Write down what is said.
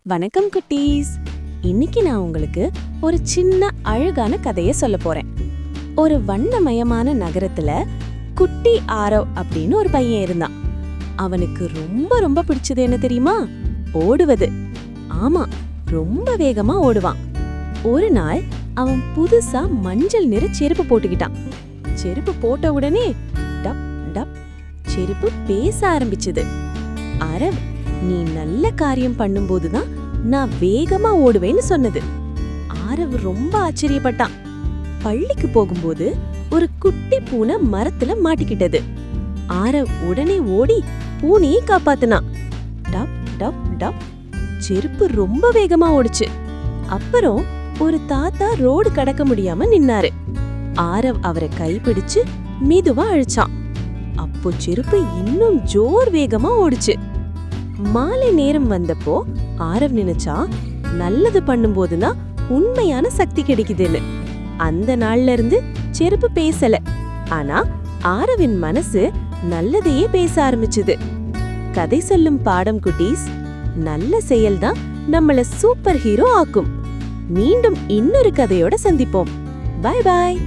வணக்கம் குட்டீஸ். இன்னைக்கு நான் உங்களுக்கு ஒரு சின்ன அழகான கதைய சொல்ல போறேன். ஒரு வண்ணமயமான நகரத்துல குட்டி ஆரவ் அப்படின்னு ஒரு பையன் இருந்தான். அவனுக்கு ரொம்ப ரொம்ப பிடிச்சது என்ன தெரியுமா? ஓடுவது. ஆமா, ரொம்ப வேகமா ஓடுவான். ஒரு நாள் அவன் புதுசா மஞ்சள் நிற செருப்பு போட்டுக்கிட்டான். செருப்பு போட்ட உடனே டப் டப் செருப்பு பேச ஆரம்பிச்சது. ஆரவ், நீ நல்ல காரியம் பண்ணும்போதுதான் நான் வேகமா ஓடுவேன்னு சொன்னது. ஆரவ் ரொம்ப ஆச்சரியப்பட்டான். பள்ளிக்கு போகும்போது ஒரு குட்டி பூனை மரத்துல மாட்டிக்கிட்டது. ஆரவ் உடனே ஓடி பூனையை காப்பாத்துனான். டப் டப் டப் செருப்பு ரொம்ப வேகமா ஓடுச்சு. அப்புறம் ஒரு தாத்தா ரோடு கடக்க முடியாம நின்னாரு. ஆரவ் அவரை கைப்பிடிச்சு மெதுவா அழிச்சான். அப்போ செருப்பு இன்னும் ஜோர் வேகமா ஓடுச்சு. மாலை நேரம் வந்தப்போ ஆரவ் நினைச்சா, நல்லது பண்ணும்போதுதான் உண்மையான சக்தி கிடைக்குதுன்னு. அந்த நாள்ல இருந்து செருப்பு பேசல, ஆனா ஆரவின் மனசு நல்லதையே பேச ஆரம்பிச்சுது. கதை சொல்லும் பாடம் குட்டீஸ், நல்ல செயல்தான் நம்மள சூப்பர் ஹீரோ ஆக்கும். மீண்டும் இன்னொரு கதையோட சந்திப்போம். Bye bye.